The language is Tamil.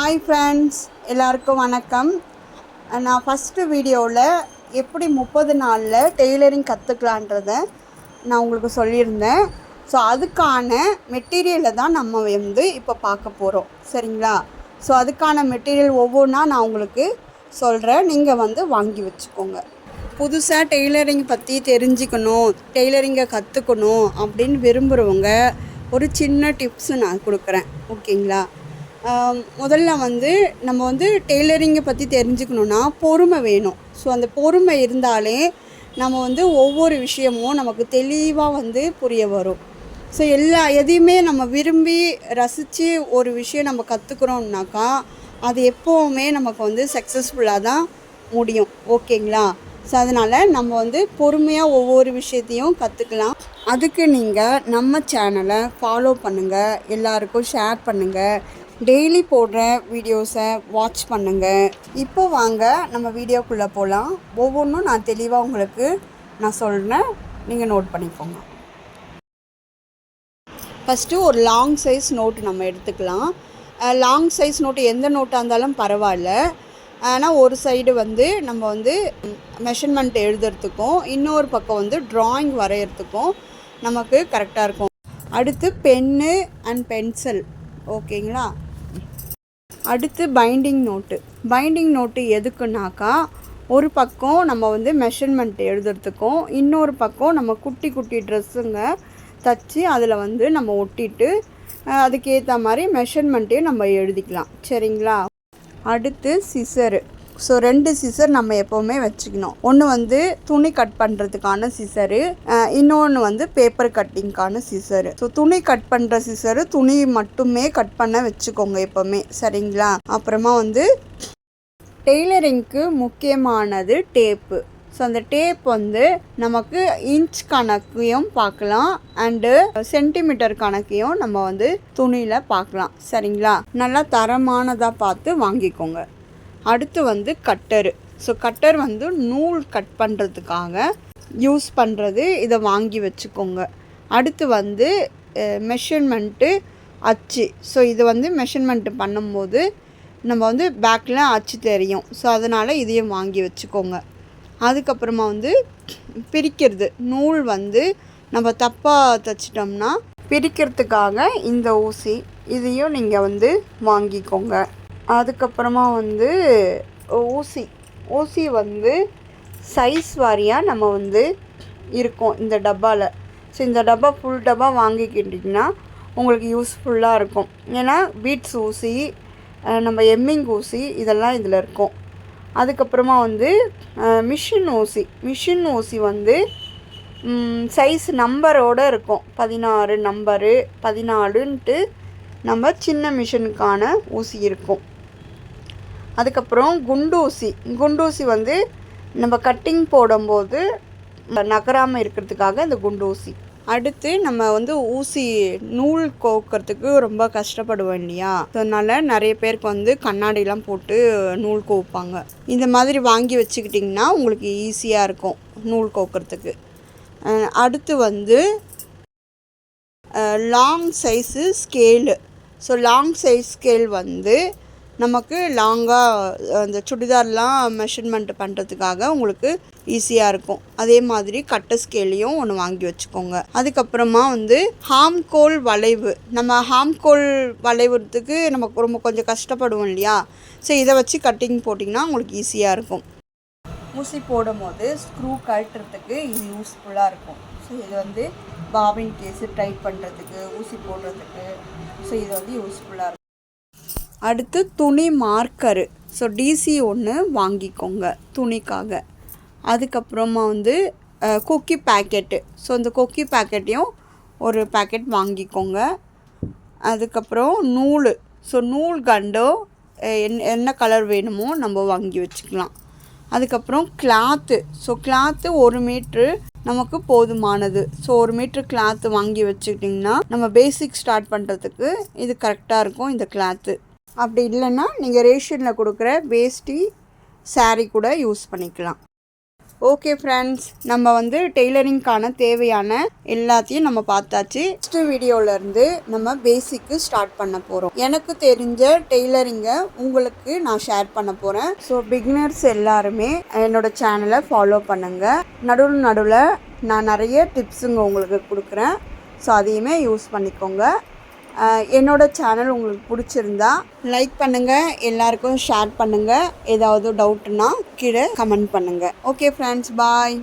ஹாய் ஃப்ரெண்ட்ஸ், எல்லாருக்கும் வணக்கம். நான் ஃபஸ்ட்டு வீடியோவில் எப்படி 30 நாளில் டெய்லரிங் கற்றுக்கலான்றதை நான் உங்களுக்கு சொல்லியிருந்தேன். ஸோ அதுக்கான மெட்டீரியலை தான் நம்ம இப்போ பார்க்க போகிறோம், சரிங்களா? ஸோ அதுக்கான மெட்டீரியல் ஒவ்வொன்றா நான் உங்களுக்கு சொல்கிறேன், நீங்கள் வாங்கி வச்சுக்கோங்க. புதுசாக டெய்லரிங் பற்றி தெரிஞ்சுக்கணும், டெய்லரிங்கை கற்றுக்கணும் அப்படின்னு விரும்புகிறவங்க ஒரு சின்ன டிப்ஸு நான் கொடுக்குறேன், ஓகேங்களா? முதல்ல நம்ம டெய்லரிங்கை பற்றி தெரிஞ்சுக்கணுன்னா பொறுமை வேணும். ஸோ அந்த பொறுமை இருந்தாலே நம்ம ஒவ்வொரு விஷயமும் நமக்கு தெளிவாக புரிய வரும். ஸோ எதையுமே நம்ம விரும்பி ரசித்து ஒரு விஷயம் நம்ம கற்றுக்குறோம்னாக்கா அது எப்போவுமே நமக்கு சக்ஸஸ்ஃபுல்லாக தான் முடியும், ஓகேங்களா? ஸோ அதனால் நம்ம பொறுமையாக ஒவ்வொரு விஷயத்தையும் கற்றுக்கலாம். அதுக்கு நீங்கள் நம்ம சேனலை ஃபாலோ பண்ணுங்கள், எல்லாருக்கும் ஷேர் பண்ணுங்கள், டெய்லி போடுற வீடியோஸை வாட்ச் பண்ணுங்கள். இப்போ வாங்க நம்ம வீடியோக்குள்ளே போகலாம். ஒவ்வொன்றும் நான் தெளிவாக உங்களுக்கு நான் சொல்கிறேன், நீங்கள் நோட் பண்ணிக்கோங்க. ஃபஸ்ட்டு ஒரு லாங் சைஸ் நோட்டு நம்ம எடுத்துக்கலாம். லாங் சைஸ் நோட்டு எந்த நோட்டாக இருந்தாலும் பரவாயில்ல. ஆனால் ஒரு சைடு நம்ம மெஷர்மெண்ட் எழுதுறதுக்கும் இன்னொரு பக்கம் ட்ராயிங் வரைகிறதுக்கும் நமக்கு கரெக்டாக இருக்கும். அடுத்து பென்னு அண்ட் பென்சில், ஓகேங்களா? அடுத்து பைண்டிங் நோட்டு எதுக்குனாக்கா ஒரு பக்கம் நம்ம மெஷர்மெண்ட் எழுதுறதுக்கும் இன்னொரு பக்கம் நம்ம குட்டி குட்டி ட்ரெஸ்ஸுங்க தச்சு அதில் நம்ம ஒட்டிட்டு அதுக்கேற்ற மாதிரி மெஷர்மெண்ட்டையும் நம்ம எழுதிக்கலாம், சரிங்களா? அடுத்து சிசரு. ஸோ 2 சிசர் நம்ம எப்போவுமே வச்சுக்கணும். ஒன்று துணி கட் பண்ணுறதுக்கான சிசரு, இன்னொன்று பேப்பர் கட்டிங்க்கான சிசரு. ஸோ துணி கட் பண்ணுற சிசரு துணி மட்டுமே கட் பண்ண வச்சுக்கோங்க எப்போவுமே, சரிங்களா? அப்புறமா டெய்லரிங்க்கு முக்கியமானது டேப்பு. ஸோ அந்த டேப் நமக்கு இன்ச் கணக்கையும் பார்க்கலாம் அண்டு சென்டிமீட்டர் கணக்கையும் நம்ம துணியில் பார்க்கலாம், சரிங்களா? நல்லா தரமானதாக பார்த்து வாங்கிக்கோங்க. அடுத்து கட்டரு. ஸோ கட்டர் நூல் கட் பண்ணுறதுக்காக யூஸ் பண்ணுறது, இதை வாங்கி வச்சுக்கோங்க. அடுத்து மெஷர்மெண்ட்டு அச்சு. ஸோ இது மெஷர்மெண்ட்டு பண்ணும்போது நம்ம பேக்கில் அச்சு தெரியும். ஸோ அதனால் இதையும் வாங்கி வச்சுக்கோங்க. அதுக்கப்புறமா பிரிக்கிறது. நூல் நம்ம தப்பாக தைச்சிட்டோம்னா பிரிக்கிறதுக்காக இந்த ஊசி, இதையும் நீங்கள் வாங்கிக்கோங்க. அதுக்கப்புறமா ஊசி சைஸ் வாரியாக நம்ம இருக்கும் இந்த டப்பாவில். ஸோ இந்த டப்பா ஃபுல் டப்பா வாங்கிக்கிட்டிங்கன்னா உங்களுக்கு யூஸ்ஃபுல்லாக இருக்கும். ஏன்னா பீட்ஸ் ஊசி, நம்ம எம்மிங் ஊசி இதெல்லாம் இதில் இருக்கும். அதுக்கப்புறமா மிஷின் ஊசி சைஸ் நம்பரோடு இருக்கும். 16 நம்பரு 14ன்ட்டு நம்ம சின்ன மிஷினுக்கான ஊசி இருக்கும். அதுக்கப்புறம் குண்டூசி நம்ம கட்டிங் போடும்போது நகராமல் இருக்கிறதுக்காக இந்த குண்டூசி. அடுத்து நம்ம ஊசி நூல் கோக்கிறதுக்கு ரொம்ப கஷ்டப்படுவோம் இல்லையா? அதனால் நிறைய பேருக்கு கண்ணாடிலாம் போட்டு நூல் கோப்பாங்க. இந்த மாதிரி வாங்கி வச்சுக்கிட்டிங்கன்னா உங்களுக்கு ஈஸியாக இருக்கும் நூல் கோக்கிறதுக்கு. அடுத்து long size scale. So long size scale நமக்கு லாங்காக அந்த சுடிதார்லாம் மெஷர்மெண்ட் பண்ணுறதுக்காக உங்களுக்கு ஈஸியாக இருக்கும். அதே மாதிரி கட்டை ஸ்கேலையும் ஒன்று வாங்கி வச்சுக்கோங்க. அதுக்கப்புறமா ஹாம்கோல் வளைவு. நம்ம ஹாம்கோல் வளைவுறதுக்கு நமக்கு கொஞ்சம் கஷ்டப்படுவோம் இல்லையா? ஸோ இதை வச்சு கட்டிங் போட்டிங்கன்னா உங்களுக்கு ஈஸியாக இருக்கும். ஊசி போடும் போது ஸ்க்ரூ கழட்டுறதுக்கு இது யூஸ்ஃபுல்லாக இருக்கும். ஸோ இது பாபின் கேஸு டைட் பண்ணுறதுக்கு, ஊசி போடுறதுக்கு, ஸோ இது யூஸ்ஃபுல்லாக இருக்கும். அடுத்து துணி மார்க்கரு. ஸோ டிசி ஒன்று வாங்கிக்கோங்க துணிக்காக. அதுக்கப்புறமா கொக்கி பேக்கெட்டு. ஸோ இந்த கொக்கி பேக்கெட்டையும் ஒரு பேக்கெட் வாங்கிக்கோங்க. அதுக்கப்புறம் நூல். ஸோ நூல் கண்டோ என்ன கலர் வேணுமோ நம்ம வாங்கி வச்சுக்கலாம். அதுக்கப்புறம் கிளாத்து. ஸோ கிளாத்து 1 மீட்ரு நமக்கு போதுமானது. ஸோ 1 மீட்ரு கிளாத்து வாங்கி வச்சுக்கிட்டிங்கன்னா நம்ம பேசிக் ஸ்டார்ட் பண்ணுறதுக்கு இது கரெக்டாக இருக்கும் இந்த கிளாத்து. அப்படி இல்லைன்னா நீங்கள் ரேஷனில் கொடுக்குற வேஷ்டி சாரீ கூட யூஸ் பண்ணிக்கலாம். ஓகே ஃப்ரெண்ட்ஸ், நம்ம வந்து டெய்லரிங்க்கான தேவையான எல்லாத்தையும் நம்ம பார்த்தாச்சு. நெக்ஸ்ட் வீடியோவிலேருந்து நம்ம பேசிக்கு ஸ்டார்ட் பண்ண போகிறோம். எனக்கு தெரிஞ்ச டெய்லரிங்கை உங்களுக்கு நான் ஷேர் பண்ண போகிறேன். ஸோ பிகினர்ஸ் எல்லாருமே என்னோடய சேனலை ஃபாலோ பண்ணுங்கள். நடுவில் நான் நிறைய டிப்ஸுங்க உங்களுக்கு கொடுக்குறேன். ஸோ அதையுமே யூஸ் பண்ணிக்கோங்க. என்னோடய சேனல் உங்களுக்கு பிடிச்சிருந்தா லைக் பண்ணுங்கள், எல்லாருக்கும் ஷேர் பண்ணுங்கள். ஏதாவது டவுட்னா கீழே கமெண்ட் பண்ணுங்கள். ஓகே ஃப்ரெண்ட்ஸ், பாய்.